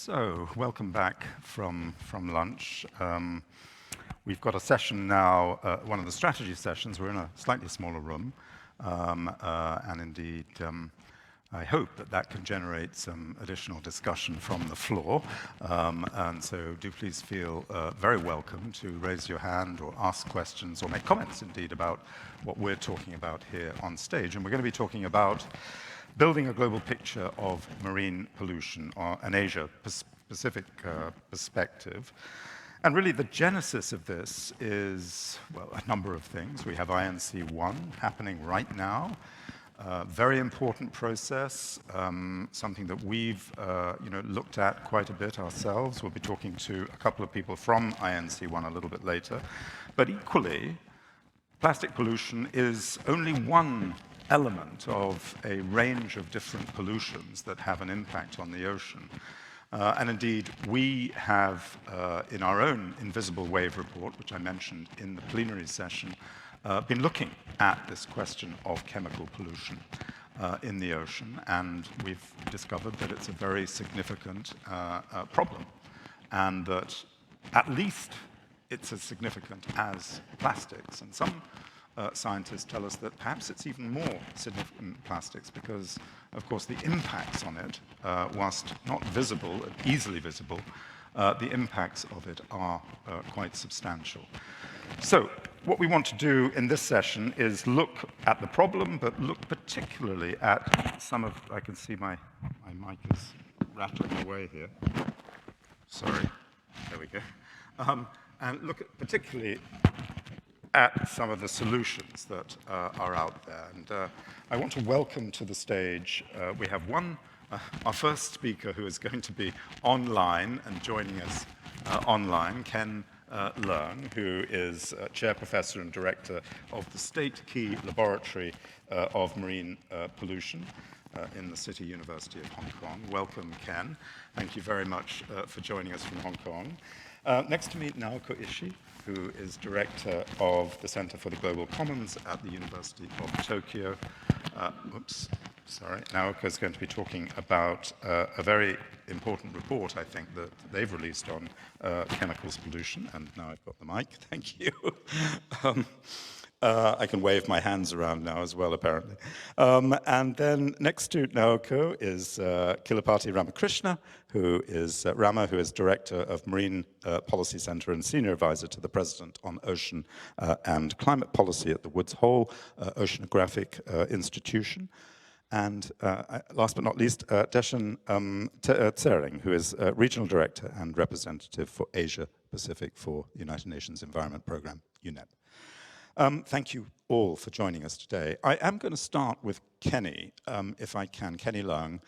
So, welcome back from lunch. We've got a session now, one of the strategy sessions. We're in a slightly smaller room, and indeed, I hope that can generate some additional discussion from the floor. And so do please feel very welcome to raise your hand or ask questions or make comments, indeed, about what we're talking about here on stage. And we're going to be talking about building a global picture of marine pollution, or an Asia-Pacific perspective. And really the genesis of this is, well, a number of things. We have INC1 happening right now. Very important process, something that we've looked at quite a bit ourselves. We'll be talking to a couple of people from INC1 a little bit later. But equally, plastic pollution is only one element of a range of different pollutions that have an impact on the ocean. And indeed, we have, in our own Invisible Wave report, which I mentioned in the plenary session, been looking at this question of chemical pollution in the ocean, and we've discovered that it's a very significant problem, and that at least it's as significant as plastics. And some scientists tell us that perhaps it's even more significant than plastics because, of course, the impacts on it, whilst not visible, easily visible, the impacts of it are quite substantial. So what we want to do in this session is look at the problem, but look particularly at some of, I can see my mic is rattling away here. Sorry, there we go. And look at particularly at some of the solutions that are out there. And I want to welcome to the stage, we have our first speaker who is going to be online and joining us online, Ken Leung, who is Chair Professor and Director of the State Key Laboratory of Marine Pollution in the City University of Hong Kong. Welcome, Ken. Thank you very much for joining us from Hong Kong. Next to me, Naoko Ishii, who is Director of the Center for the Global Commons at the University of Tokyo. Naoko is going to be talking about a very important report, I think, that they've released on chemicals pollution. And now I've got the mic. Thank you. I can wave my hands around now as well, apparently. And then next to Naoko is Kilapati Ramakrishna, who is Director of Marine Policy Center and Senior Advisor to the President on Ocean and Climate Policy at the Woods Hole Oceanographic Institution. And last but not least, Deshan Tsering, who is Regional Director and Representative for Asia Pacific for the United Nations Environment Programme, UNEP. Thank you all for joining us today. I am going to start with Kenny, if I can, Kenny Leung,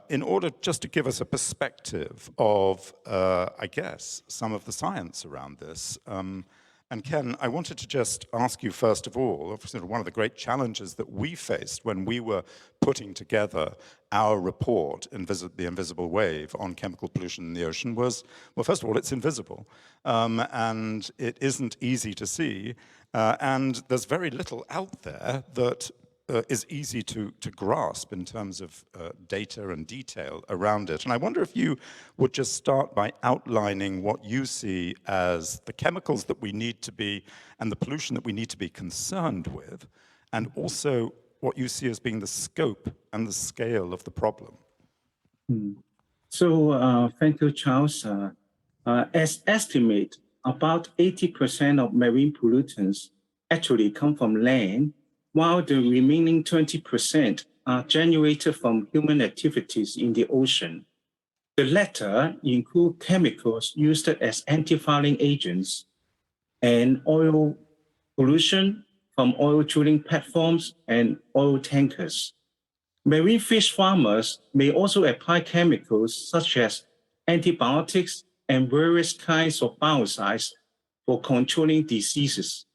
in order just to give us a perspective of, I guess, some of the science around this. And Ken, I wanted to just ask you, first of all, sort of one of the great challenges that we faced when we were putting together our report, The Invisible Wave, on chemical pollution in the ocean was, well, first of all, it's invisible, and it isn't easy to see, and there's very little out there that is easy to grasp in terms of data and detail around it. And I wonder if you would just start by outlining what you see as the chemicals that we need to be, and the pollution that we need to be concerned with, and also what you see as being the scope and the scale of the problem. So thank you, Charles. As estimated, about 80% of marine pollutants actually come from land, while the remaining 20% are generated from human activities in the ocean. The latter include chemicals used as antifouling agents and oil pollution from oil drilling platforms and oil tankers. Marine fish farmers may also apply chemicals such as antibiotics and various kinds of biocides for controlling diseases.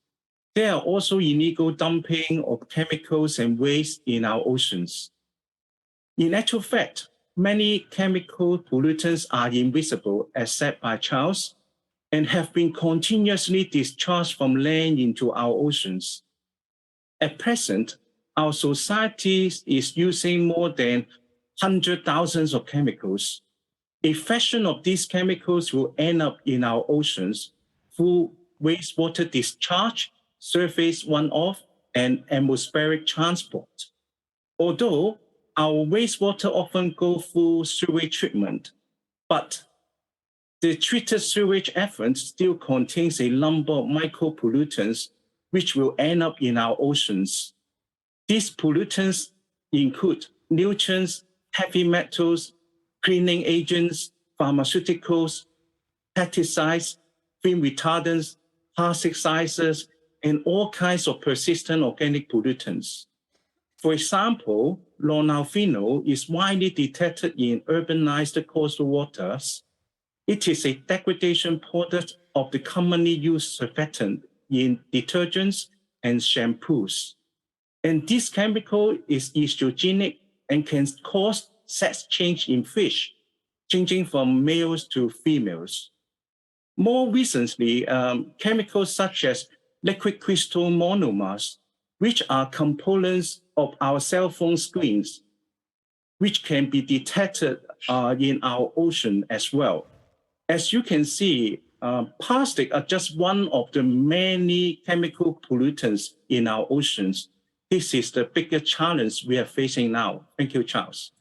There are also illegal dumping of chemicals and waste in our oceans. In actual fact, many chemical pollutants are invisible, as said by Charles, and have been continuously discharged from land into our oceans. At present, our society is using more than 100,000 of chemicals, A fraction of these chemicals will end up in our oceans through wastewater discharge, surface runoff, and atmospheric transport. Although our wastewater often go through sewage treatment, but the treated sewage effluent still contains a number of micropollutants which will end up in our oceans. These pollutants include nutrients, heavy metals, cleaning agents, pharmaceuticals, pesticides, film retardants, parasiticides, and all kinds of persistent organic pollutants. For example, nonylphenol is widely detected in urbanized coastal waters. It is a degradation product of the commonly used surfactant in detergents and shampoos. And this chemical is estrogenic and can cause sex change in fish, changing from males to females. More recently, chemicals such as liquid crystal monomers, which are components of our cell phone screens, which can be detected in our ocean as well. As you can see, plastic are just one of the many chemical pollutants in our oceans. This is the biggest challenge we are facing now. Thank you, Charles.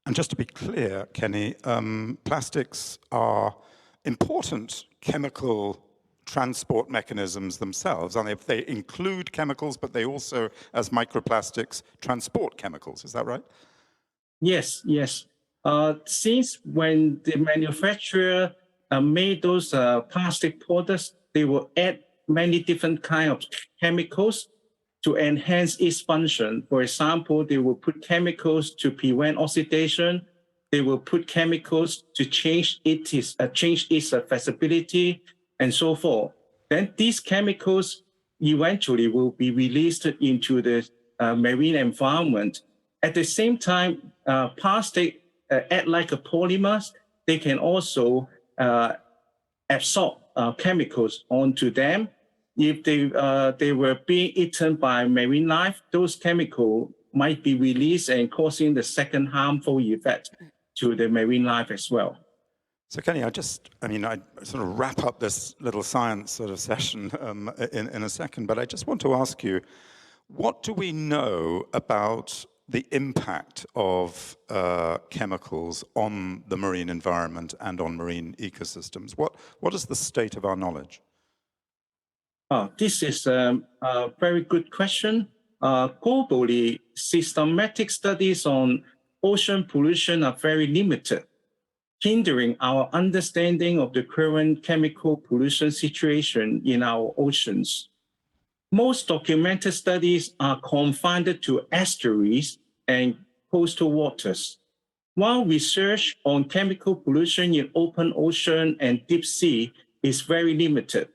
And just to be clear, Kenny, plastics are important chemical transport mechanisms themselves, and they include chemicals, but they also, as microplastics, transport chemicals. Is that right? Yes, yes. Since when the manufacturer made those plastic products, they will add many different kinds of chemicals to enhance its function. For example, they will put chemicals to prevent oxidation. They will put chemicals to change its flexibility and so forth. Then these chemicals eventually will be released into the marine environment. At the same time, plastic act like a polymer. They can also absorb chemicals onto them. If they were being eaten by marine life, those chemicals might be released and causing the second harmful effect to the marine life as well. So Kenny, I sort of wrap up this little science sort of session in a second, but I just want to ask you, what do we know about the impact of chemicals on the marine environment and on marine ecosystems? What is the state of our knowledge? This is a very good question. Globally, systematic studies on ocean pollution are very limited, hindering our understanding of the current chemical pollution situation in our oceans. Most documented studies are confined to estuaries and coastal waters, while research on chemical pollution in open ocean and deep sea is very limited.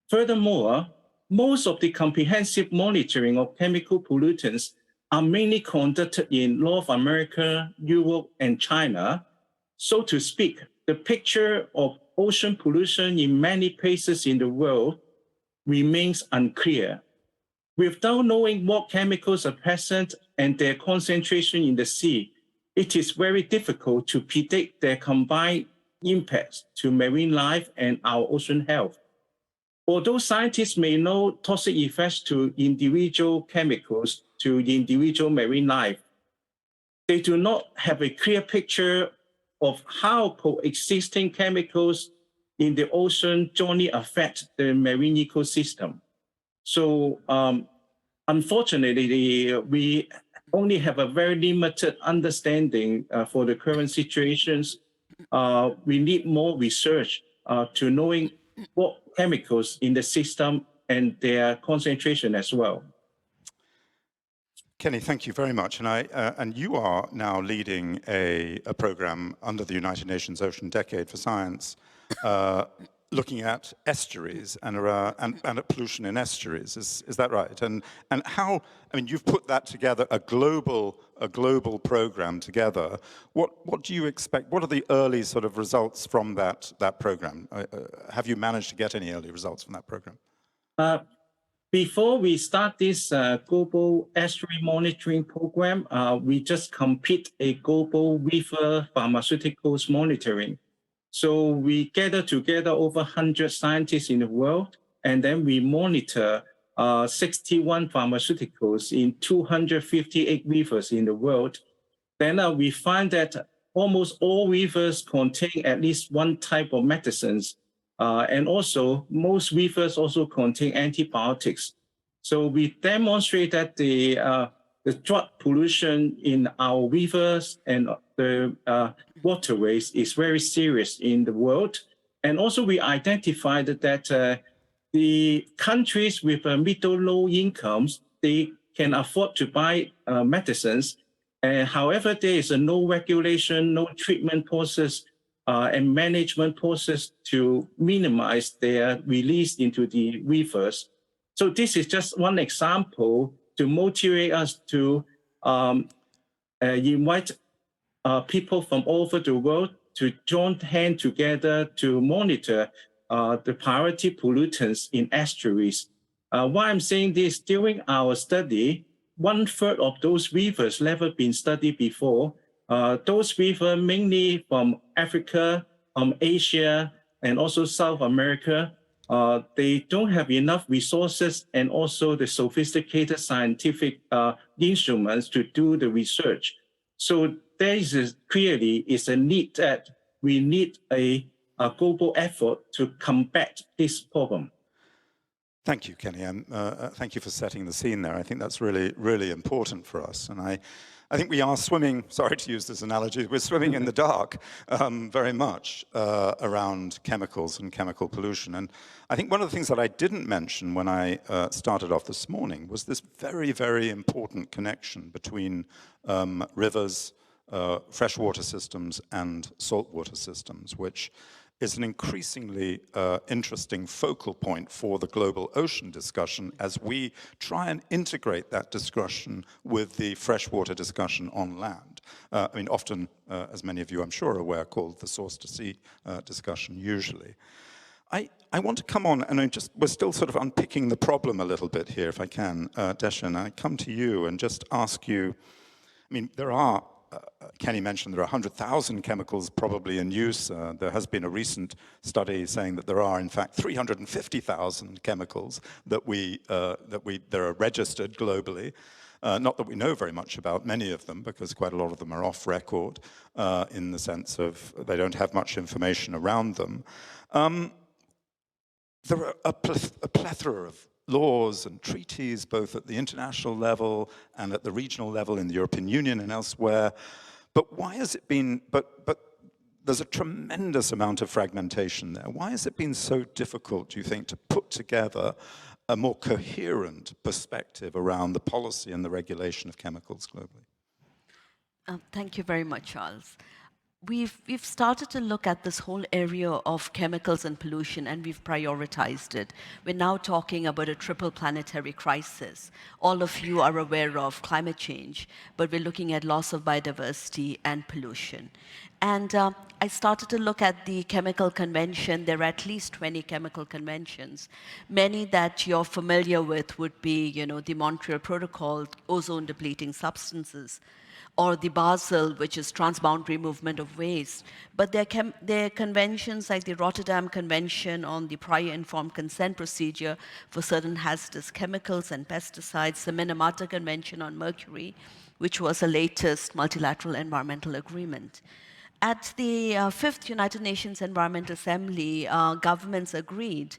Furthermore, most of the comprehensive monitoring of chemical pollutants are mainly conducted in North America, Europe, and China. So to speak, the picture of ocean pollution in many places in the world remains unclear. Without knowing what chemicals are present and their concentration in the sea, it is very difficult to predict their combined impacts to marine life and our ocean health. Although scientists may know toxic effects to individual chemicals to individual marine life, they do not have a clear picture of how coexisting chemicals in the ocean jointly affect the marine ecosystem. So unfortunately, we only have a very limited understanding for the current situations. We need more research to knowing what chemicals in the system and their concentration as well. Kenny, thank you very much. And you are now leading a program under the United Nations Ocean Decade for Science, looking at estuaries and at pollution in estuaries. Is that right? And how? I mean, you've put that together, a global program together. What do you expect? What are the early sort of results from that program? Have you managed to get any early results from that program? before we start this global estuary monitoring program, we just complete a global river pharmaceuticals monitoring. So we gather together over 100 scientists in the world, and then we monitor 61 pharmaceuticals in 258 rivers in the world. Then we find that almost all rivers contain at least one type of medicines. And also, most rivers also contain antibiotics. So we demonstrate that the drug pollution in our rivers and the waterways is very serious in the world. And also we identified that the countries with middle low incomes, they can afford to buy medicines. However, there is no regulation, no treatment process, and management process to minimize their release into the rivers. So this is just one example to motivate us to invite people from all over the world to join hands together to monitor the priority pollutants in estuaries. Why I'm saying this, during our study, 1/3 of those rivers never been studied before. Those rivers mainly from Africa, Asia, and also South America. They don't have enough resources and also the sophisticated scientific instruments to do the research. So there is clearly is a need that we need a global effort to combat this problem. Thank you, Kenny. Thank you for setting the scene there. I think that's really, really important for us. And I think we are swimming, sorry to use this analogy, we're swimming in the dark very much around chemicals and chemical pollution. And I think one of the things that I didn't mention when I started off this morning was this very, very important connection between rivers, freshwater systems, and saltwater systems, which is an increasingly interesting focal point for the global ocean discussion as we try and integrate that discussion with the freshwater discussion on land. I mean, often, as many of you I'm sure are aware, called the source to sea discussion usually. I want to come on, and we're still sort of unpicking the problem a little bit here, if I can, Deshan. I come to you and just ask you, I mean, there are Kenny mentioned there are 100,000 chemicals probably in use. There has been a recent study saying that there are, in fact, 350,000 chemicals that are registered globally. Not that we know very much about many of them, because quite a lot of them are off record in the sense of they don't have much information around them. There are a plethora of laws and treaties, both at the international level and at the regional level in the European Union and elsewhere. But why has it been, but there's a tremendous amount of fragmentation there. Why has it been so difficult, do you think, to put together a more coherent perspective around the policy and the regulation of chemicals globally? Thank you very much, Charles. We've started to look at this whole area of chemicals and pollution, and we've prioritized it. We're now talking about a triple planetary crisis. All of you are aware of climate change, but we're looking at loss of biodiversity and pollution. And I started to look at the chemical convention. There are at least 20 chemical conventions. Many that you're familiar with would be, the Montreal Protocol, ozone depleting substances, or the Basel, which is transboundary movement of waste. But there are conventions like the Rotterdam Convention on the prior informed consent procedure for certain hazardous chemicals and pesticides, the Minamata Convention on mercury, which was the latest multilateral environmental agreement. At the Fifth United Nations Environment Assembly, governments agreed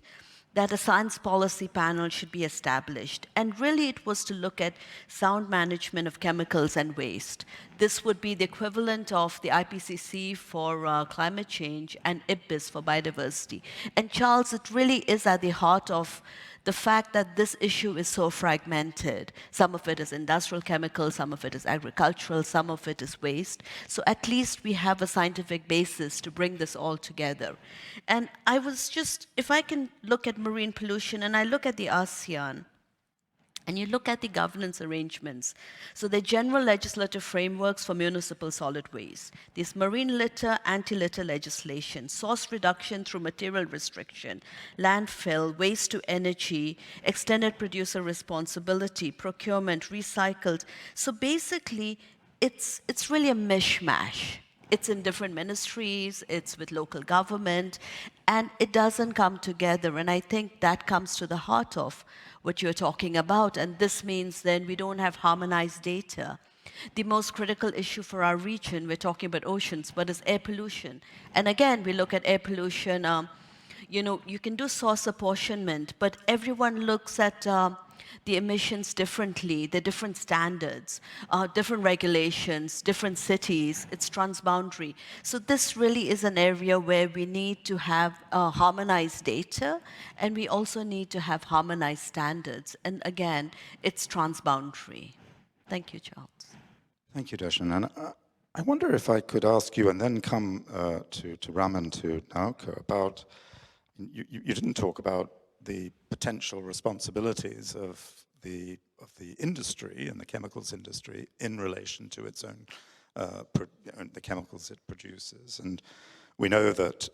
that a science policy panel should be established. And really it was to look at sound management of chemicals and waste. This would be the equivalent of the IPCC for climate change and IPBES for biodiversity. And Charles, it really is at the heart of the fact that this issue is so fragmented. Some of it is industrial chemicals, some of it is agricultural, some of it is waste. So at least we have a scientific basis to bring this all together. And I was just, if I can look at marine pollution and I look at the ASEAN, and you look at the governance arrangements. So the general legislative frameworks for municipal solid waste, this marine litter, anti-litter legislation, source reduction through material restriction, landfill, waste to energy, extended producer responsibility, procurement, recycled. So basically, it's really a mishmash. It's in different ministries, it's with local government, and it doesn't come together. And I think that comes to the heart of what you're talking about. And this means then we don't have harmonized data. The most critical issue for our region, we're talking about oceans, but is air pollution. And again, we look at air pollution, you know, you can do source apportionment, but everyone looks at the emissions differently, the different standards, different regulations, different cities, it's transboundary. So this really is an area where we need to have harmonized data, and we also need to have harmonized standards. And again, it's transboundary. Thank you, Charles. Thank you, Darshan. And I wonder if I could ask you, and then come to Ram and to Naoko, about, you didn't talk about the potential responsibilities of the industry and the chemicals industry in relation to its own, the chemicals it produces. And we know that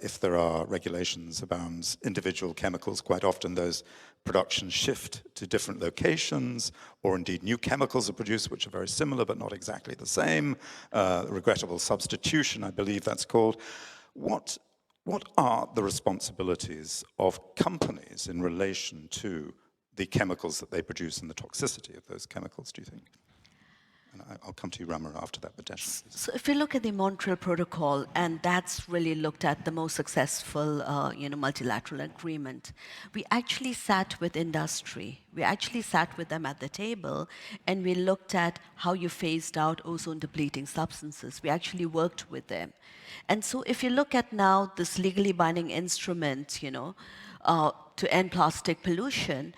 if there are regulations about individual chemicals, quite often those productions shift to different locations, or indeed new chemicals are produced which are very similar but not exactly the same. Regrettable substitution, I believe that's called. What are the responsibilities of companies in relation to the chemicals that they produce and the toxicity of those chemicals, do you think? And I'll come to you, Rama, after that, but Darshan, please. So if you look at the Montreal Protocol, and that's really looked at the most successful multilateral agreement, we actually sat with industry. We actually sat with them at the table, and we looked at how you phased out ozone-depleting substances. We actually worked with them. And so if you look at now this legally binding instrument, to end plastic pollution,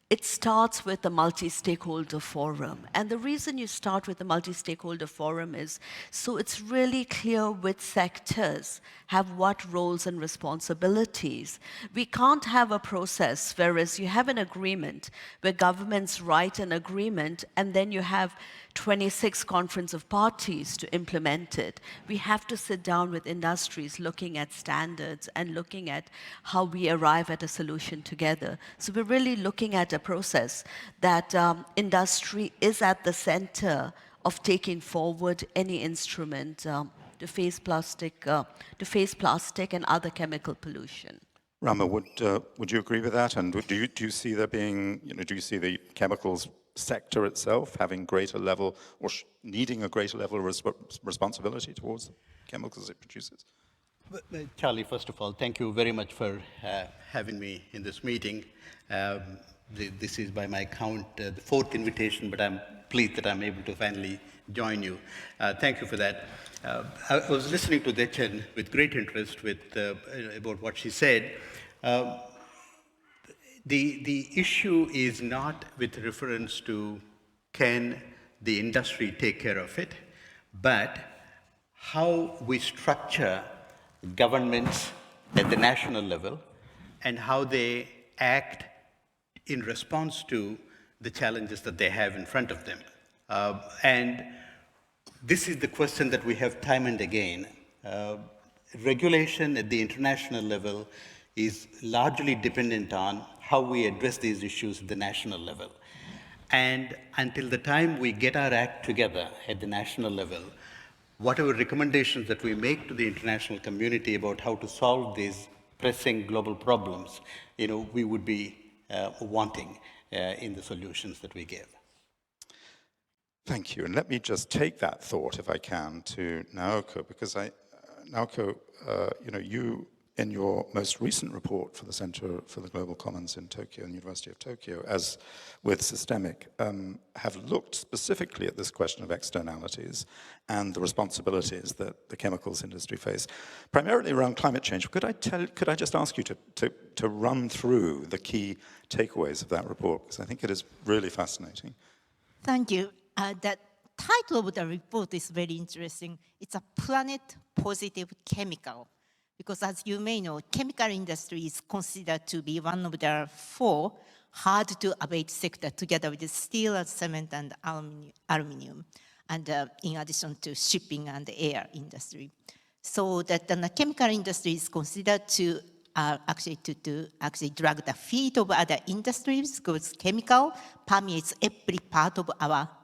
it starts with a multi-stakeholder forum. And the reason you start with a multi-stakeholder forum is so it's really clear which sectors have what roles and responsibilities. We can't have a process whereas you have an agreement where governments write an agreement and then you have 26 conference of parties to implement it. We have to sit down with industries looking at standards and looking at how we arrive at a solution together. So we're really looking at a process that industry is at the center of taking forward any instrument to face plastic and other chemical pollution. Rama, would you agree with that? And do you see there being, do you see the chemicals sector itself having greater level or needing a greater level of responsibility towards the chemicals it produces? Charlie, first of all, thank you very much for having me in this meeting. This is by my count the fourth invitation, but I'm pleased that I'm able to finally join you. Thank you for that. I was listening to Darshan with great interest about what she said. The issue is not with reference to can the industry take care of it, but how we structure governments at the national level and how they act in response to the challenges that they have in front of them. And this is the question that we have time and again. Regulation at the international level is largely dependent on how we address these issues at the national level. And until the time we get our act together at the national level, whatever recommendations that we make to the international community about how to solve these pressing global problems, we would be wanting in the solutions that we give. Thank you. And let me just take that thought, if I can, to Naoko, because Naoko, you, in your most recent report for the Center for the Global Commons in Tokyo and University of Tokyo, as with Systemic, have looked specifically at this question of externalities and the responsibilities that the chemicals industry face, primarily around climate change. Could I just ask you to run through the key takeaways of that report? Because I think it is really fascinating. Thank you. The title of the report is very interesting. It's a planet-positive chemical. Because as you may know, chemical industry is considered to be one of the 4 hard to abate sector together with the steel and cement and aluminum, and in addition to shipping and air industry. So that the chemical industry is considered to actually drag the feet of other industries, because chemical permeates every part of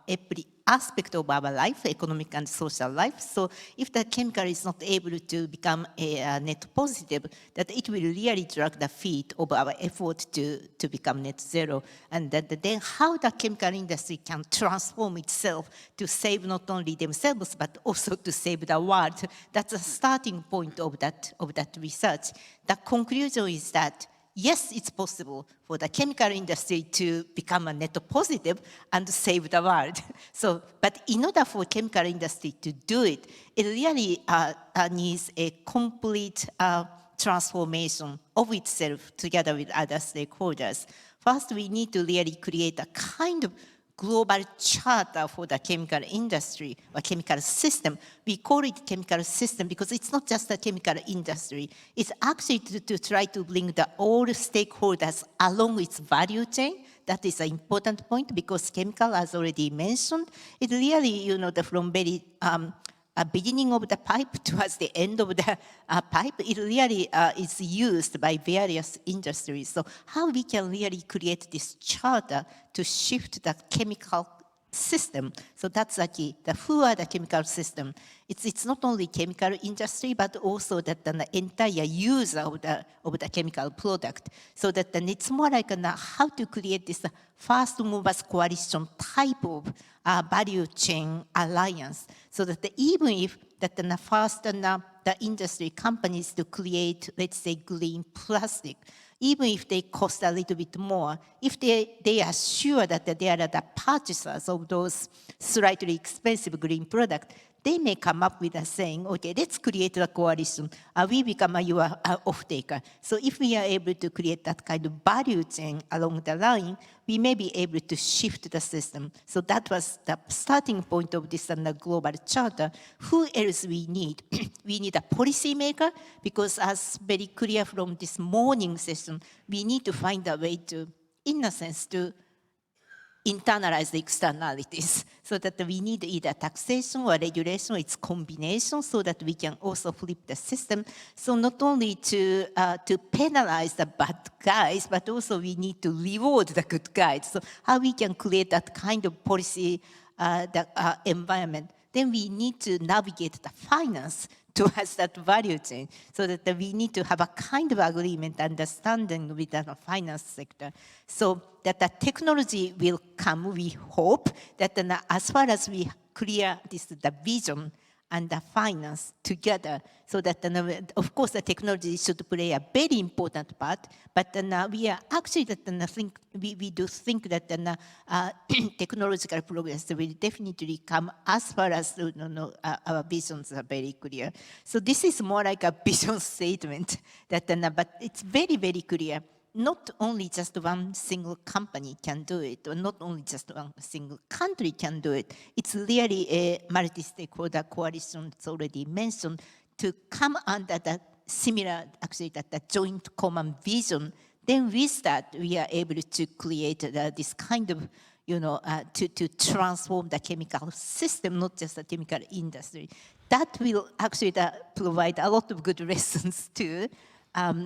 every aspect of our life, economic and social life. So if the chemical is not able to become a net positive, that it will really drag the feet of our effort to become net zero. And then how the chemical industry can transform itself to save not only themselves, but also to save the world. That's a starting point of that research. The conclusion is that yes, it's possible for the chemical industry to become a net positive and save the world. So, but in order for chemical industry to do it, it really needs a complete transformation of itself together with other stakeholders. First, we need to really create a kind of global charter for the chemical industry or chemical system. We call it chemical system because it's not just the chemical industry. It's actually to try to bring all stakeholders along its value chain. That is an important point because chemical, as already mentioned, it really, from very beginning of the pipe towards the end of the pipe, it really is used by various industries. So how we can really create this charter to shift the chemical system. So that's the key. Who are the chemical system? It's not only chemical industry, but also that the entire user of the chemical product. So that then it's more like how to create this first movers coalition type of value chain alliance. So that even if that the first the industry companies to create, let's say, green plastic, even if they cost a little bit more, if they are sure that they are the purchasers of those slightly expensive green products, they may come up with a saying, okay, let's create a coalition. We become your off-taker. So if we are able to create that kind of value chain along the line, we may be able to shift the system. So that was the starting point of this global charter. Who else we need? We need a policymaker, because as very clear from this morning session, we need to find a way to, in a sense, to internalize the externalities, so that we need either taxation or regulation, its combination, so that we can also flip the system. So not only to penalize the bad guys, but also we need to reward the good guys. So how we can create that kind of policy environment. Then we need to navigate the finance towards that value chain, so that we need to have a kind of agreement, understanding with the finance sector, so that the technology will come, we hope, that as far as we clear the vision and the finance together, so that of course the technology should play a very important part, but we are actually we do think that technological progress will definitely come as far as our visions are very clear. So this is more like a vision statement, that but it's very, very clear. Not only just one single company can do it, or not only just one single country can do it. It's really a multi-stakeholder coalition, it's already mentioned, to come under that similar, actually that joint common vision. Then with that, we are able to create this kind of, to transform the chemical system, not just the chemical industry. That will actually provide a lot of good lessons too.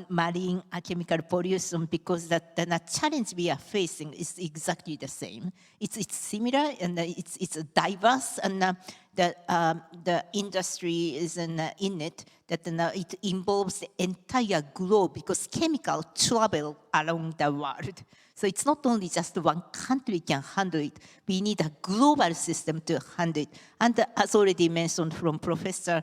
Marine chemical pollution, because the challenge we are facing is exactly the same. It's similar, and it's diverse, and the industry is in it, that it involves the entire globe, because chemical travel along the world. So it's not only just one country can handle it. We need a global system to handle it. And as already mentioned from Professor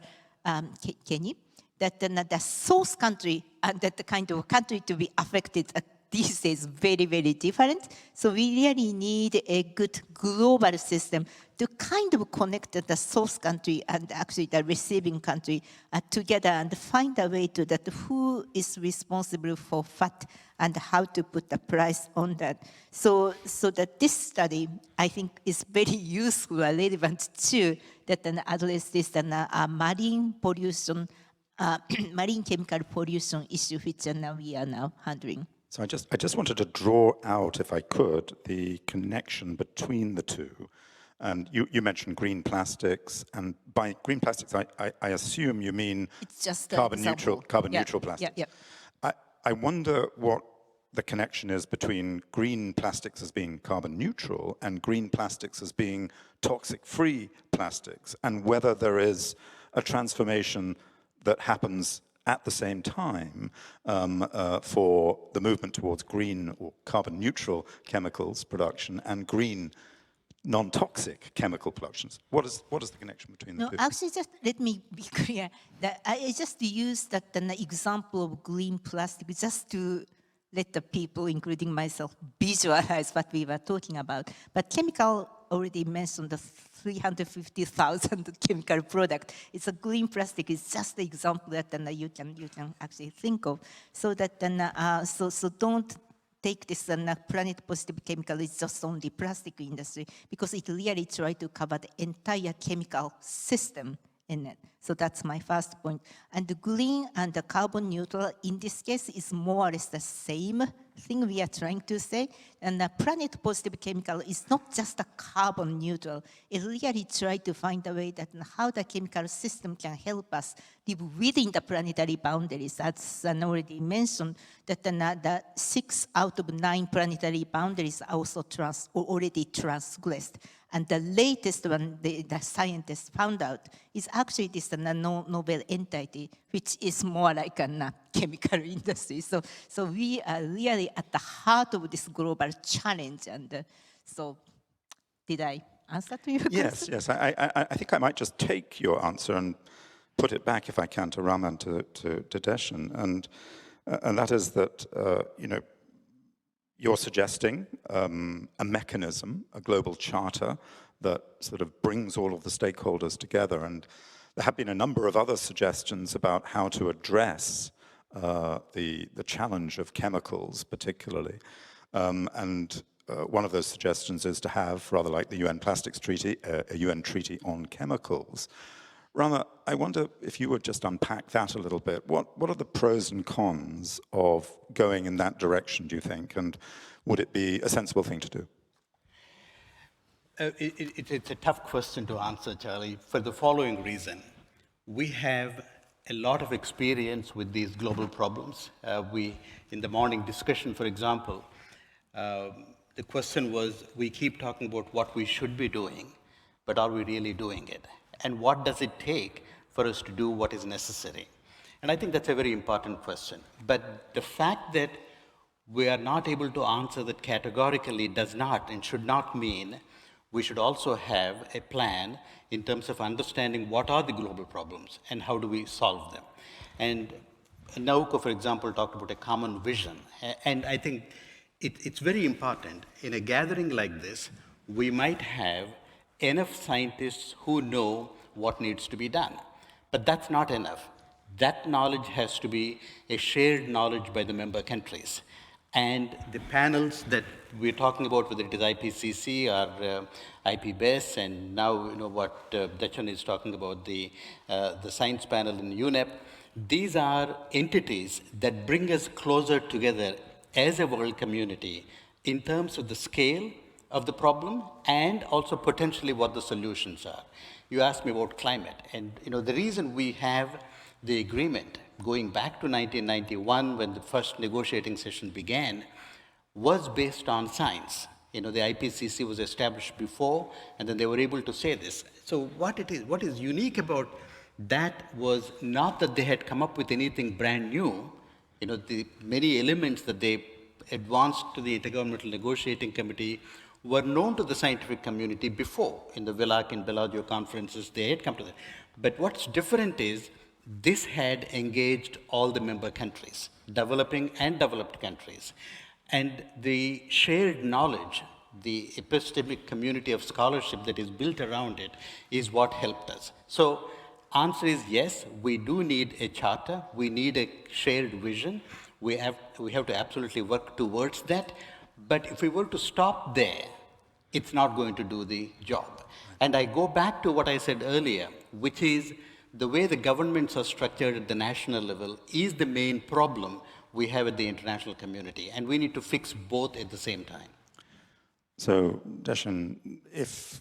Kenny, that the source country and that the kind of country to be affected these days very, very different. So we really need a good global system to kind of connect the source country and actually the receiving country together, and find a way to that who is responsible for what and how to put the price on that. So that this study, I think, is very useful and relevant too, that address this marine pollution, marine chemical pollution issue, which we are now handling. So I just wanted to draw out, if I could, the connection between the two. And you mentioned green plastics, and by green plastics, I assume you mean It's just an carbon example. neutral plastics. I wonder what the connection is between green plastics as being carbon neutral and green plastics as being toxic-free plastics, and whether there is a transformation that happens at the same time for the movement towards green or carbon neutral chemicals production and green non-toxic chemical productions. What is the connection between the No, two? actually, just let me be clear that I just used that an example of green plastic just to let the people, including myself, visualize what we were talking about. But chemical already mentioned the 350,000 chemical product. It's a green plastic. It's just the example that you can actually think of. So that so don't take this planet positive chemical, it's just only plastic industry, because it really try to cover the entire chemical system in it. So that's my first point. And the green and the carbon neutral in this case is more or less the same thing we are trying to say. And the planet positive chemical is not just a carbon neutral. It really try to find a way that how the chemical system can help us live within the planetary boundaries. As already mentioned, that the 6 out of 9 planetary boundaries are also already transgressed. And the latest one the scientists found out is actually this novel entity, which is more like a chemical industry. So we are really at the heart of this global challenge. And so did I answer to your question? Yes. I think I might just take your answer and put it back, if I can, to Raman, to Deshan. And that is that, you're suggesting a mechanism, a global charter that sort of brings all of the stakeholders together. And there have been a number of other suggestions about how to address the challenge of chemicals, particularly. One of those suggestions is to have, rather like the UN Plastics Treaty, a UN treaty on chemicals. Rama, I wonder if you would just unpack that a little bit. What are the pros and cons of going in that direction, do you think? And would it be a sensible thing to do? It's a tough question to answer, Charlie, for the following reason. We have a lot of experience with these global problems. In the morning discussion, for example, the question was, we keep talking about what we should be doing, but are we really doing it? And what does it take for us to do what is necessary? And I think that's a very important question. But the fact that we are not able to answer that categorically does not and should not mean we should also have a plan in terms of understanding what are the global problems and how do we solve them. And Naoko, for example, talked about a common vision. And I think it's very important in a gathering like this, we might have enough scientists who know what needs to be done. But that's not enough. That knowledge has to be a shared knowledge by the member countries. And the panels that we're talking about, whether it is IPCC or IPBES, and now what Deshan is talking about, the science panel in UNEP, these are entities that bring us closer together as a world community in terms of the scale of the problem and also potentially what the solutions are. You asked me about climate, and the reason we have the agreement going back to 1991 when the first negotiating session began was based on science. The IPCC was established before, and then they were able to say this. So what is unique about that was not that they had come up with anything brand new. The many elements that they advanced to the Intergovernmental Negotiating Committee were known to the scientific community before. In the Villac and Bellagio conferences, they had come to that. But what's different is this had engaged all the member countries, developing and developed countries. And the shared knowledge, the epistemic community of scholarship that is built around it is what helped us. So answer is yes, we do need a charter. We need a shared vision. We have to absolutely work towards that. But if we were to stop there, it's not going to do the job. And I go back to what I said earlier, which is the way the governments are structured at the national level is the main problem we have with the international community, and we need to fix both at the same time. So, Deshin, if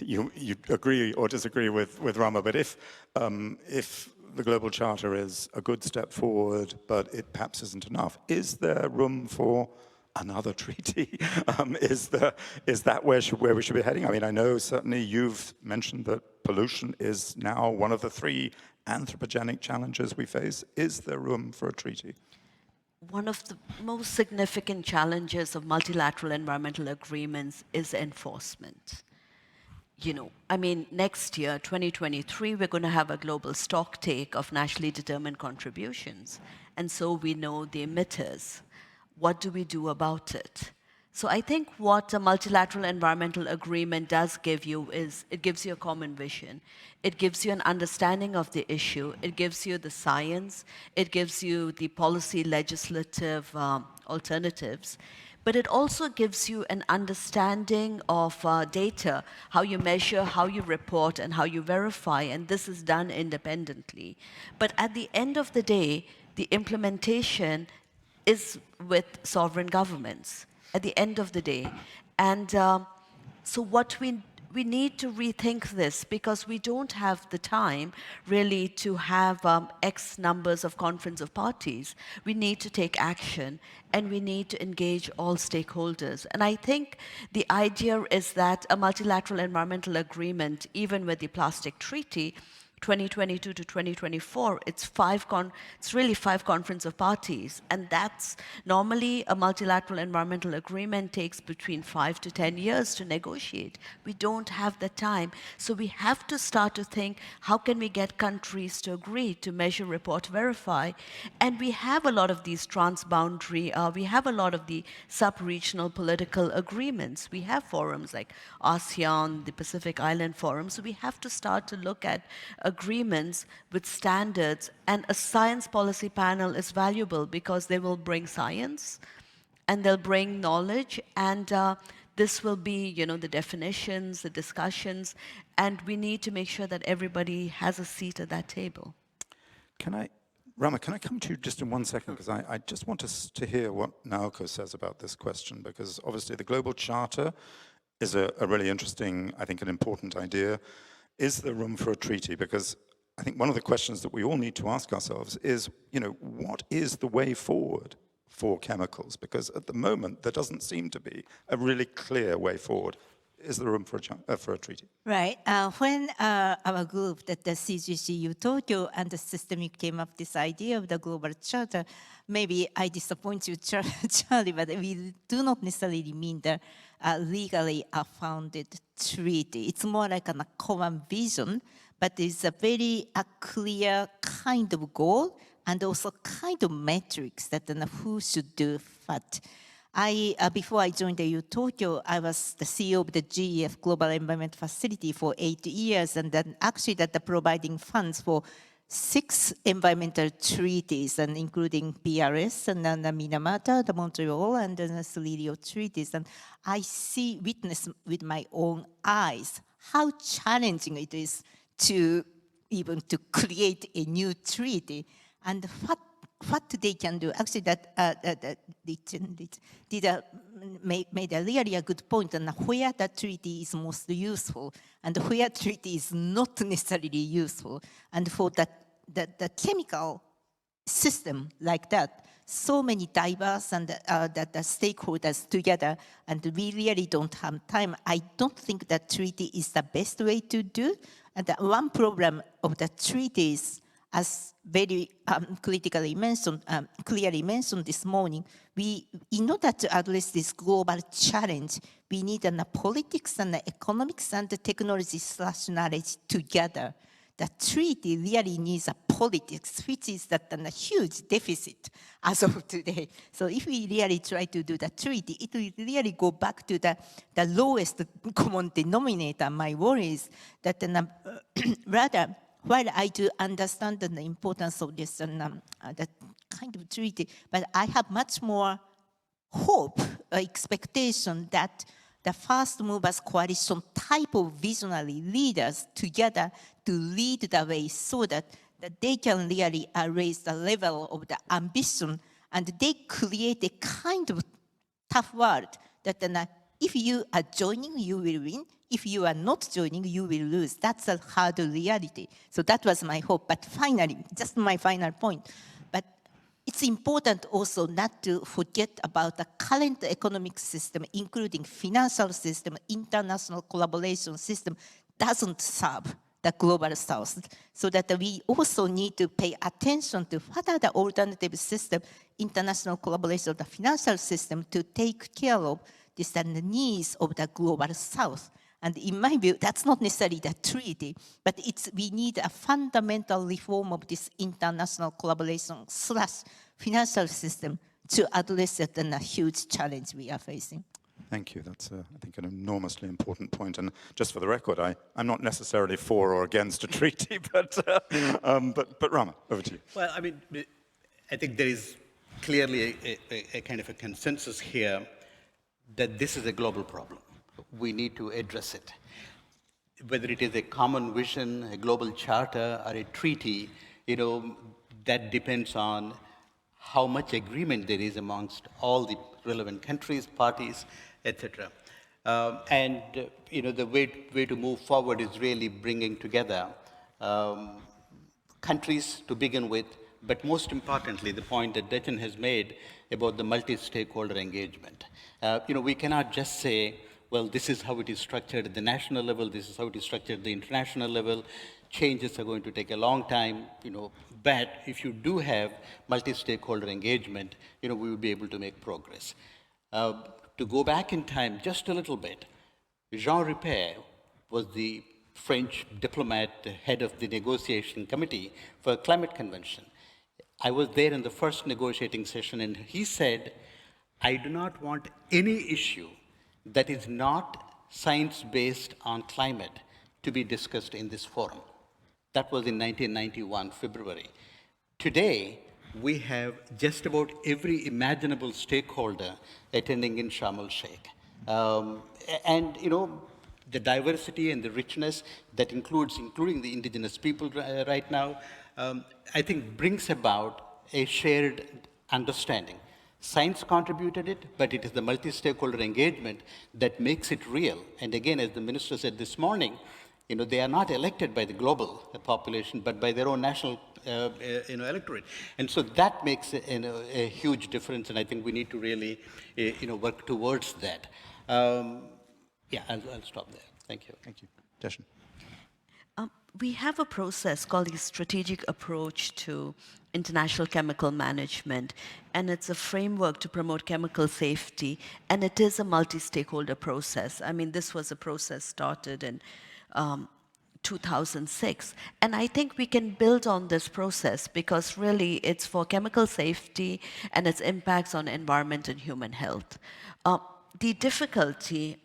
you agree or disagree with Rama, but if the Global Charter is a good step forward, but it perhaps isn't enough, is there room for another treaty? Is that where we should be heading? I mean, I know certainly you've mentioned that pollution is now one of the 3 anthropogenic challenges we face. Is there room for a treaty? One of the most significant challenges of multilateral environmental agreements is enforcement. You know, I mean, next year, 2023, we're going to have a global stock take of nationally determined contributions. And so we know the emitters. What do we do about it? So I think what a multilateral environmental agreement does give you is it gives you a common vision. It gives you an understanding of the issue. It gives you the science. It gives you the policy legislative alternatives. But it also gives you an understanding of data, how you measure, how you report, and how you verify, and this is done independently. But at the end of the day, the implementation is with sovereign governments at the end of the day. And so what we need to rethink this, because we don't have the time really to have X numbers of conference of parties. We need to take action, and we need to engage all stakeholders. And I think the idea is that a multilateral environmental agreement, even with the plastic treaty, 2022 to 2024, it's really 5 conference of parties, and that's normally a multilateral environmental agreement takes between 5 to 10 years to negotiate. We don't have the time, so we have to start to think, how can we get countries to agree to measure, report, verify? And we have a lot of these transboundary, we have a lot of the sub-regional political agreements. We have forums like ASEAN, the Pacific Island Forum, so we have to start to look at agreements with standards, and a science policy panel is valuable because they will bring science and they'll bring knowledge, and this will be, you know, the definitions, the discussions, and we need to make sure that everybody has a seat at that table. Rama, can I come to you just in 1 second, because I just want us to hear what Naoko says about this question, because obviously the Global Charter is a really interesting, I think, an important idea. Is there room for a treaty? Because I think one of the questions that we all need to ask ourselves is, you know, what is the way forward for chemicals? Because at the moment, there doesn't seem to be a really clear way forward. Is there room for a treaty? Right. When our group, the CGCU Tokyo and the Systemic came up this idea of the Global Charter, maybe I disappoint you, Charlie, but we do not necessarily mean the legally founded treaty. It's more like a common vision, but it's a very clear kind of goal and also kind of metrics that who should do what. Before I joined the U Tokyo, I was the CEO of the GEF Global Environment Facility for 8 years, and then actually providing funds for 6 environmental treaties, and including PRS, and then the Minamata, the Montreal, and then the Rio treaties. And I witness with my own eyes how challenging it is to even to create a new treaty, and what they can do. Actually, made a really good point on where the treaty is most useful and where treaty is not necessarily useful. And for the chemical system like that, so many diverse and the stakeholders together, and we really don't have time. I don't think that treaty is the best way to do. And the one problem of the treaty is, as very clearly mentioned this morning, in order to address this global challenge, we need the politics and the economics and the technology/knowledge together. The treaty really needs a politics, which is a huge deficit as of today. So if we really try to do the treaty, it will really go back to the lowest common denominator. My worry is that rather, while I do understand the importance of this that kind of treaty, but I have much more hope, expectation that the first movers coalition type of visionary leaders together to lead the way so that they can really raise the level of the ambition And they create a kind of tough world that if you are joining, you will win. If you are not joining, you will lose. That's a hard reality. So that was my hope. But finally, just my final point. But it's important also not to forget about the current economic system, including financial system, international collaboration system, doesn't serve the global south. So that we also need to pay attention to what are the alternative system, international collaboration, the financial system to take care of this and the needs of the global south. And in my view, that's not necessarily the treaty, but we need a fundamental reform of this international collaboration / financial system to address the huge challenge we are facing. Thank you. That's, I think, an enormously important point. And just for the record, I'm not necessarily for or against a treaty, but Rama, over to you. Well, I mean, I think there is clearly a kind of a consensus here that this is a global problem. We need to address it. Whether it is a common vision, a global charter, or a treaty, that depends on how much agreement there is amongst all the relevant countries, parties, etc. The way to move forward is really bringing together countries to begin with, but most importantly, the point that Dechen has made about the multi-stakeholder engagement. We cannot just say, well, this is how it is structured at the national level, this is how it is structured at the international level. Changes are going to take a long time, but if you do have multi-stakeholder engagement, we will be able to make progress. To go back in time just a little bit, Jean Ripert was the French diplomat, head of the negotiation committee for climate convention. I was there in the first negotiating session, and he said, I do not want any issue that is not science-based on climate to be discussed in this forum. That was in 1991, February. Today, we have just about every imaginable stakeholder attending in Sharm el-Sheikh. The diversity and the richness that including the indigenous people right now, I think brings about a shared understanding. Science contributed it, but it is the multi-stakeholder engagement that makes it real. And again, as the minister said this morning, they are not elected by the global population, but by their own national electorate. And so that makes a huge difference, and I think we need to really work towards that. I'll stop there. Thank you. Thank you. Dechen. We have a process called the Strategic Approach to International Chemical Management, and it's a framework to promote chemical safety, and it is a multi-stakeholder process. I mean, this was a process started in 2006, and I think we can build on this process because really it's for chemical safety and its impacts on environment and human health. The difficulty,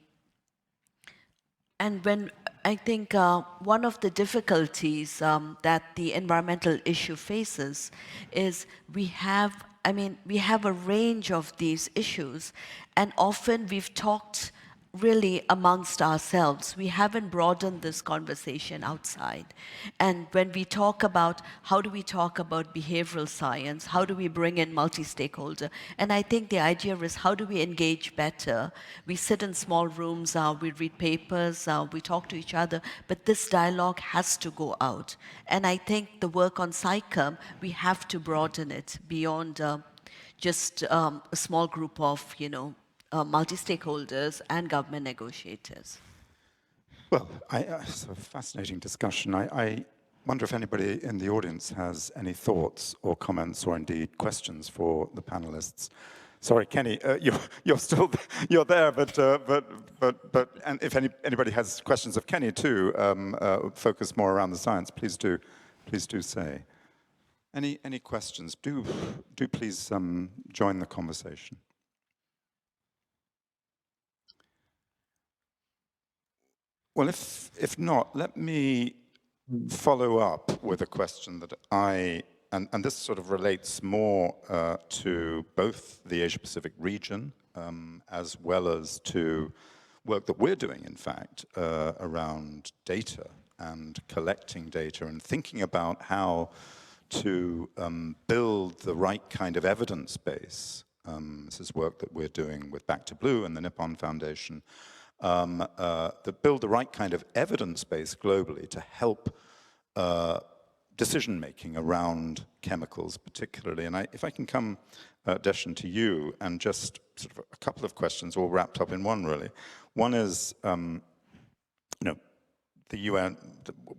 and when I think one of the difficulties that the environmental issue faces is we have a range of these issues, and often we've talked really amongst ourselves. We haven't broadened this conversation outside. And when we talk about how do we talk about behavioral science, how do we bring in multi-stakeholder, and I think the idea is how do we engage better? We sit in small rooms, we read papers, we talk to each other, but this dialogue has to go out. And I think the work on SciComm, we have to broaden it beyond just a small group of, multi-stakeholders and government negotiators. Well, it's a fascinating discussion. I wonder if anybody in the audience has any thoughts or comments or indeed questions for the panelists. Sorry, Kenny, you're there, but and if anybody has questions of Kenny too, focus more around the science, please do say. Any questions? Do please join the conversation. Well, if not, let me follow up with a question that and this sort of relates more to both the Asia-Pacific region as well as to work that we're doing, in fact, around data and collecting data and thinking about how to build the right kind of evidence base. This is work that we're doing with Back to Blue and the Nippon Foundation, that build the right kind of evidence base globally to help decision-making around chemicals particularly. And if I can come, Deshan, to you, and just sort of a couple of questions all wrapped up in one, really. One is, the UN,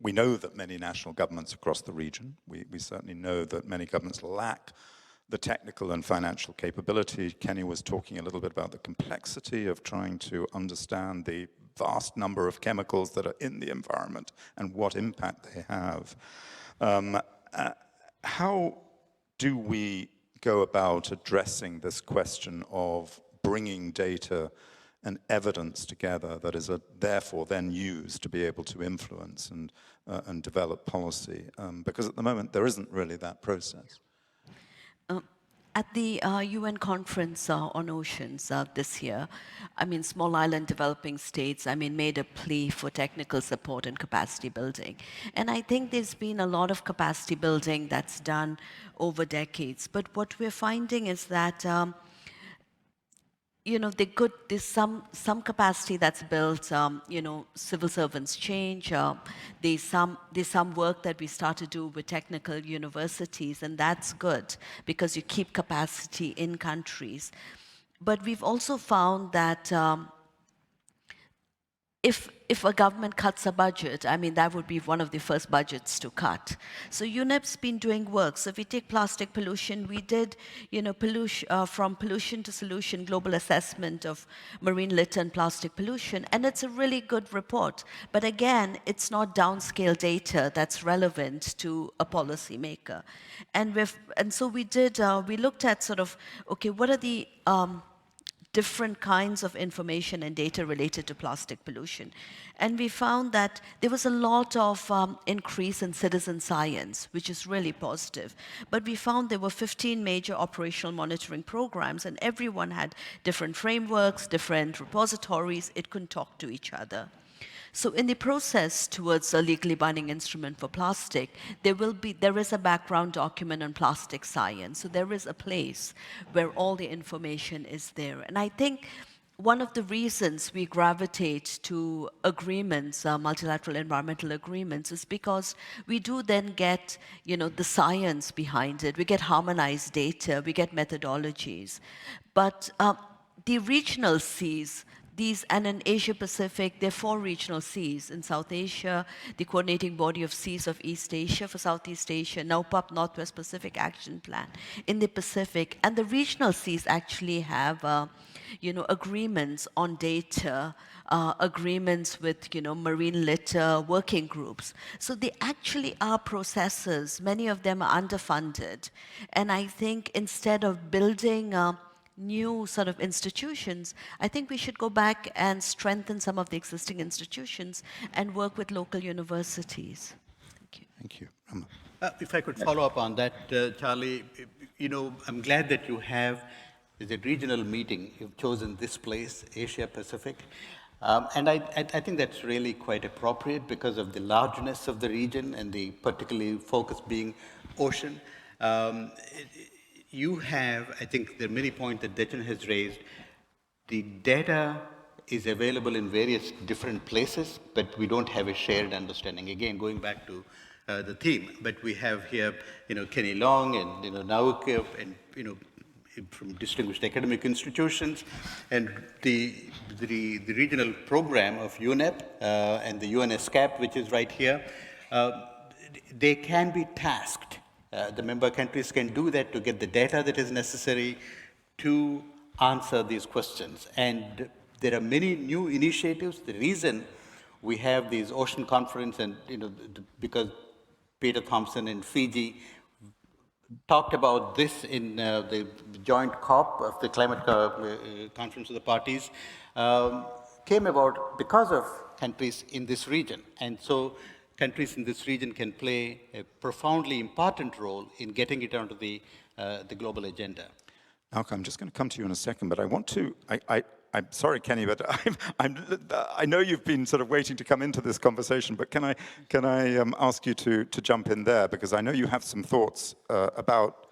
we know that many national governments across the region, we certainly know that many governments lack the technical and financial capability. Kenny was talking a little bit about the complexity of trying to understand the vast number of chemicals that are in the environment and what impact they have. How do we go about addressing this question of bringing data and evidence together that is therefore then used to be able to influence and develop policy? Because at the moment there isn't really that process. At the UN conference on oceans this year, small island developing states, made a plea for technical support and capacity building. And I think there's been a lot of capacity building that's done over decades. But what we're finding is that there's some capacity that's built, civil servants change, there's some work that we start to do with technical universities, and that's good because you keep capacity in countries. But we've also found that if a government cuts a budget, that would be one of the first budgets to cut. So UNEP's been doing work. So if we take plastic pollution, we did, from pollution to solution, global assessment of marine litter and plastic pollution, and it's a really good report. But again, it's not downscale data that's relevant to a policymaker. And so we looked at sort of, okay, what are the different kinds of information and data related to plastic pollution. And we found that there was a lot of increase in citizen science, which is really positive. But we found there were 15 major operational monitoring programs, and everyone had different frameworks, different repositories. It couldn't talk to each other. So in the process towards a legally binding instrument for plastic, there is a background document on plastic science. So there is a place where all the information is there. And I think one of the reasons we gravitate to agreements, multilateral environmental agreements, is because we do then get, the science behind it. We get harmonized data, we get methodologies. But the regional Cs, and in Asia Pacific, there are 4 regional Cs. In South Asia, the Coordinating Body of Cs of East Asia for Southeast Asia, NOPAP, Northwest Pacific Action Plan. In the Pacific, and the regional Cs actually have, agreements on data, agreements with, marine litter working groups. So they actually are processes. Many of them are underfunded. And I think instead of building new sort of institutions, I think we should go back and strengthen some of the existing institutions and work with local universities. Thank you. Thank you. If I could follow up on that, Charlie, I'm glad that you have the regional meeting. You've chosen this place, Asia Pacific. And I think that's really quite appropriate because of the largeness of the region and the particularly focus being ocean. You have, I think there are many points that Deshan has raised. The data is available in various different places, but we don't have a shared understanding. Again, going back to the theme, but we have here, Kenny Long and, Nauk and, from distinguished academic institutions, and the regional program of UNEP and the UNESCAP, which is right here, they can be tasked. The member countries can do that to get the data that is necessary to answer these questions. And there are many new initiatives. The reason we have these ocean conference and, because Peter Thompson in Fiji talked about this in the joint COP of the climate conference of the parties, came about because of countries in this region. And so countries in this region can play a profoundly important role in getting it onto the global agenda. Malcolm, I'm just going to come to you in a second, but I want to, I'm sorry, Kenny, but I know you've been sort of waiting to come into this conversation, but can I ask you to jump in there, because I know you have some thoughts about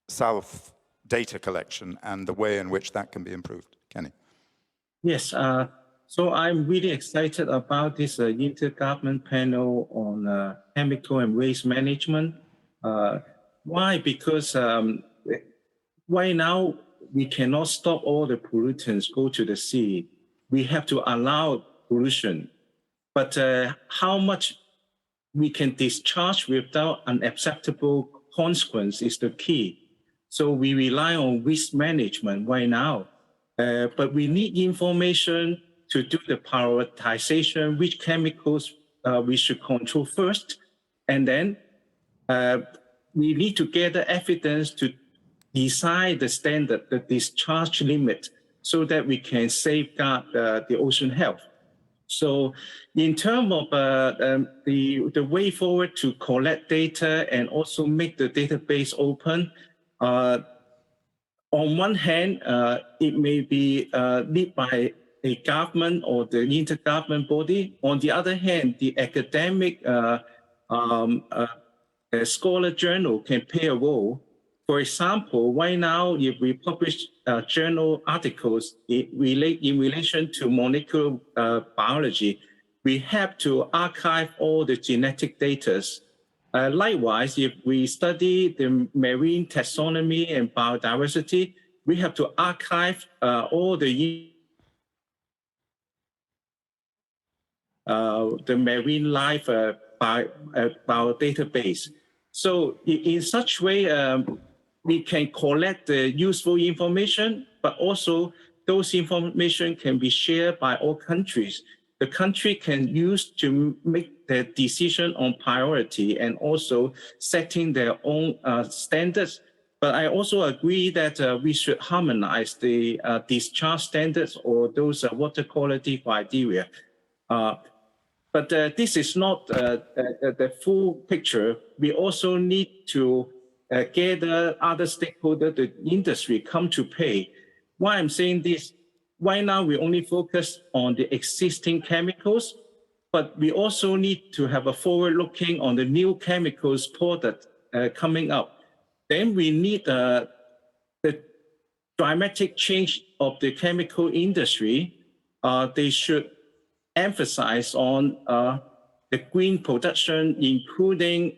South data collection and the way in which that can be improved. Kenny. Yes, so I'm really excited about this intergovernment panel on chemical and waste management. Why? Because right now we cannot stop all the pollutants go to the sea. We have to allow pollution, but how much we can discharge without unacceptable consequence is the key. So we rely on waste management right now. But we need information to do the prioritization, which chemicals we should control first. And then we need to gather evidence to decide the standard, the discharge limit, so that we can safeguard the ocean health. So in terms of the way forward to collect data and also make the database open, on one hand, it may be led by a government or the intergovernment body. On the other hand, the academic scholar journal can play a role. For example, right now, if we publish journal articles in relation to molecular biology, we have to archive all the genetic data. Likewise, if we study the marine taxonomy and biodiversity, we have to archive all the marine life biodatabase. So in such way, we can collect the useful information, but also those information can be shared by all countries. The country can use to make their decision on priority and also setting their own standards. But I also agree that we should harmonize the discharge standards or those water quality criteria. But this is not the full picture. We also need to gather other stakeholders, the industry, come to play. Why I'm saying this, right now we only focus on the existing chemicals, but we also need to have a forward looking on the new chemicals product coming up. Then we need the dramatic change of the chemical industry. They should emphasize on the green production, including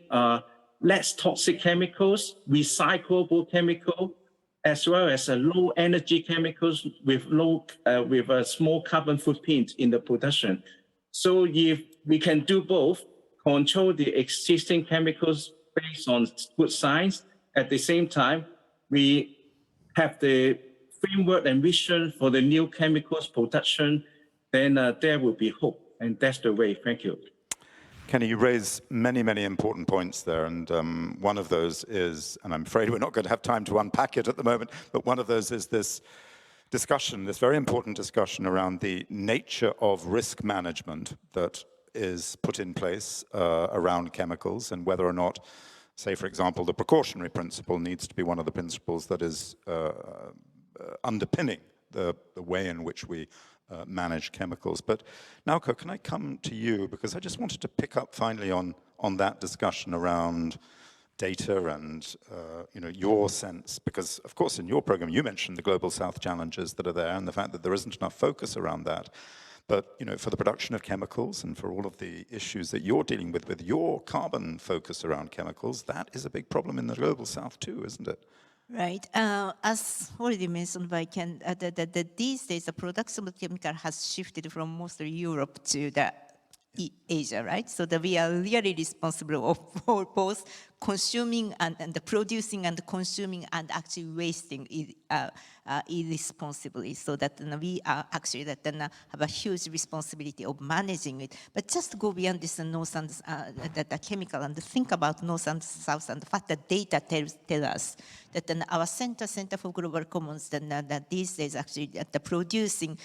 less toxic chemicals, recyclable chemical, as well as low energy chemicals with a small carbon footprint in the production. So if we can do both, control the existing chemicals based on good science, at the same time, we have the framework and vision for the new chemicals production, then there will be hope. And that's the way. Thank you. Kenny, you raise many, many important points there, and one of those is, and I'm afraid we're not going to have time to unpack it at the moment, but one of those is this discussion, this very important discussion around the nature of risk management that is put in place around chemicals, and whether or not, say, for example, the precautionary principle needs to be one of the principles that is underpinning the way in which we manage chemicals. But Naoko, can I come to you, because I just wanted to pick up finally on that discussion around data and your sense, because of course in your program you mentioned the Global South challenges that are there and the fact that there isn't enough focus around that. But for the production of chemicals and for all of the issues that you're dealing with your carbon focus around chemicals, that is a big problem in the Global South too, isn't it? Right. As already mentioned by Ken, these days the production of chemical has shifted from mostly Europe to the Asia, right? So that we are really responsible for both consuming and producing and consuming and actually wasting irresponsibly. So that we are actually have a huge responsibility of managing it. But just to go beyond this north and the chemical and think about north and south and the fact that data tell us that our Center for Global Commons that these days actually producing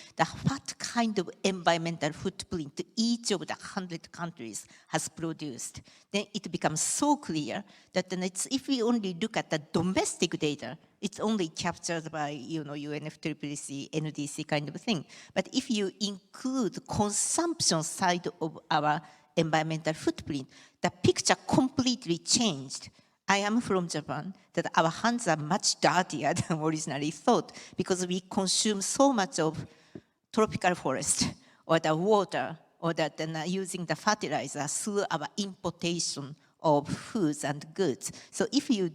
what kind of environmental footprint each of the 100 countries has produced. Then it becomes so clear that if we only look at the domestic data, It's only captured by, UNFCCC, NDC kind of thing. But if you include consumption side of our environmental footprint, the picture completely changed. I am from Japan, that our hands are much dirtier than originally thought because we consume so much of tropical forest or the water or that using the fertilizer through our importation of foods and goods. So if you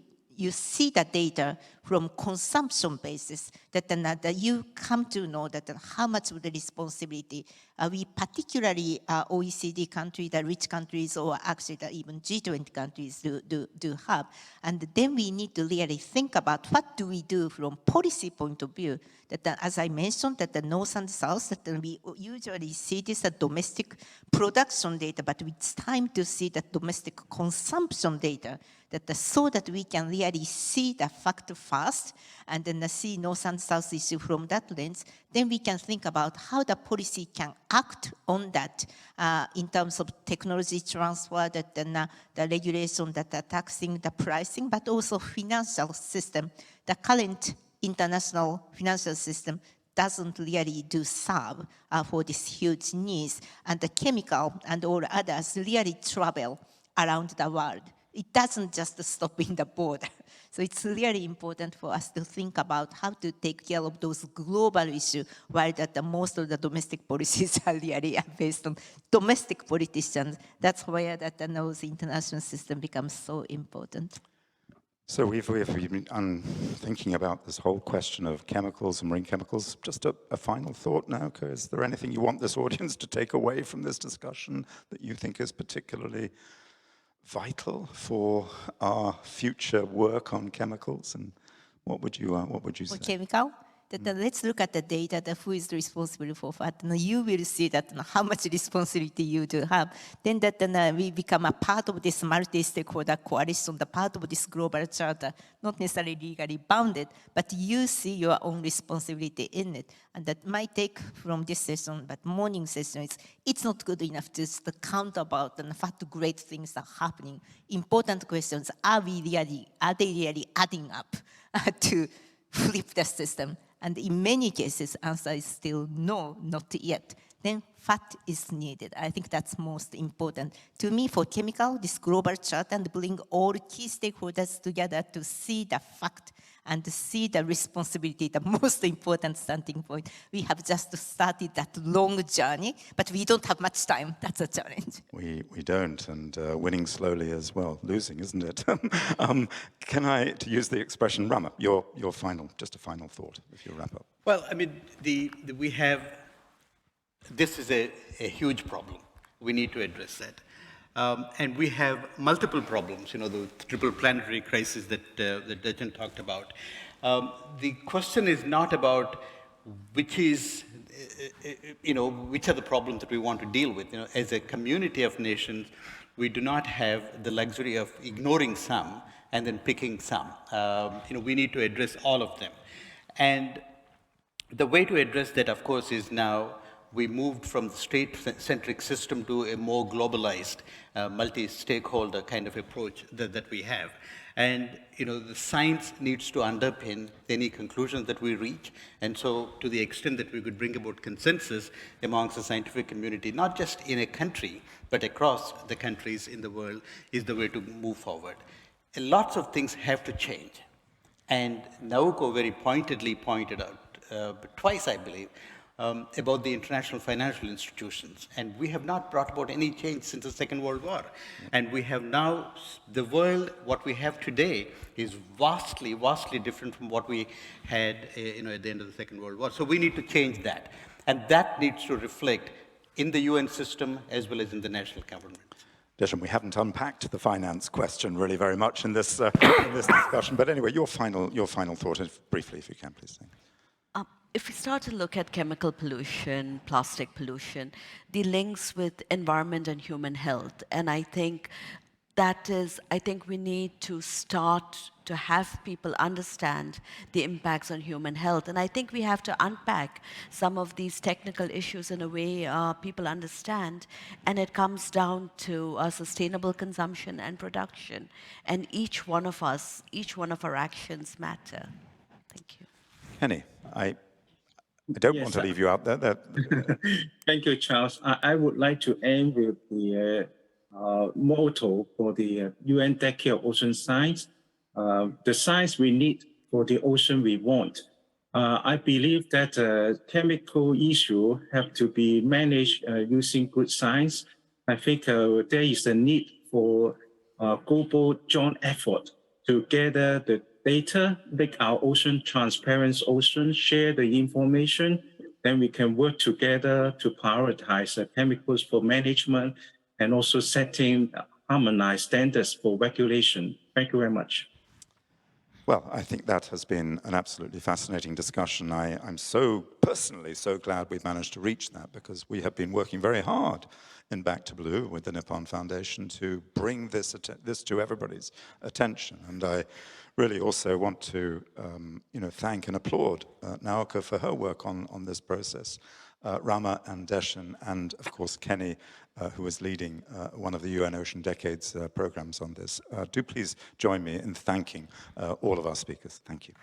see the data from consumption basis, that you come to know that how much of the responsibility we particularly OECD countries, the rich countries, or actually even G20 countries do have. And then we need to really think about what do we do from policy point of view. That as I mentioned, that the North and South, that we usually see this as domestic production data, but it's time to see the domestic consumption data, so that we can really see the fact fast and then see North and South issue from that lens, then we can think about how the policy can act on that in terms of technology transfer, that the regulation, that the taxing, the pricing, but also financial system. The current international financial system doesn't really do serve for these huge needs, and the chemical and all others really travel around the world. It doesn't just stop in the border. So it's really important for us to think about how to take care of those global issues, while that most of the domestic policies are really based on domestic politicians. That's where that the international system becomes so important. So we've been thinking about this whole question of chemicals and marine chemicals. Just a final thought now, is there anything you want this audience to take away from this discussion that you think is particularly vital for our future work on chemicals? And what would you say? For chemical? Let's look at the data, who is responsible for what. You will see that how much responsibility you do have. Then we become a part of this multi-stakeholder coalition, the part of this global charter, not necessarily legally bounded, but you see your own responsibility in it. And that might take from this session, but morning session, it's not good enough just to count about what great things are happening. Important questions, are they really adding up to flip the system? And in many cases, answer is still no, not yet. Then what is needed? I think that's most important. To me, for chemical, this global chart and bring all key stakeholders together to see the fact and see the responsibility, the most important starting point. We have just started that long journey, but we don't have much time. That's a challenge. We don't, and winning slowly as well. Losing, isn't it? Can I, to use the expression, Rama, your final, just a final thought, if you wrap up. Well, I mean, this is a huge problem. We need to address that. And we have multiple problems, the triple planetary crisis that Dejan talked about. The question is not about which are the problems that we want to deal with. As a community of nations, we do not have the luxury of ignoring some and then picking some. We need to address all of them. And the way to address that, of course, is now we moved from the state-centric system to a more globalized, multi-stakeholder kind of approach that we have. And the science needs to underpin any conclusions that we reach. And so to the extent that we could bring about consensus amongst the scientific community, not just in a country, but across the countries in the world, is the way to move forward. And lots of things have to change. And Naoko very pointedly pointed out, twice I believe, about the international financial institutions. And we have not brought about any change since the Second World War. And we have now, the world, what we have today is vastly, vastly different from what we had at the end of the Second World War. So we need to change that. And that needs to reflect in the UN system as well as in the national government. Dejan, we haven't unpacked the finance question really very much in this discussion. But anyway, your final thought, briefly, if you can, please. If we start to look at chemical pollution, plastic pollution, the links with environment and human health, and I think we need to start to have people understand the impacts on human health. And I think we have to unpack some of these technical issues in a way people understand. And it comes down to sustainable consumption and production. And each one of our actions matter. Thank you. Kenny, I don't Yes, want to leave you out there. Thank you, Charles. I would like to end with the motto for the UN Decade of Ocean Science, the science we need for the ocean we want. I believe that chemical issue have to be managed using good science. I think there is a need for global joint effort to gather the data, make our ocean transparent ocean, share the information, then we can work together to prioritize chemicals for management and also setting harmonized standards for regulation. Thank you very much. Well, I think that has been an absolutely fascinating discussion. I'm personally so glad we've managed to reach that, because we have been working very hard in Back to Blue with the Nippon Foundation to bring this to everybody's attention. And I really also want to thank and applaud Naoka for her work on this process, Rama and Deshan, and of course Kenny, who is leading one of the UN Ocean Decades programs on this. Do please join me in thanking all of our speakers. Thank you.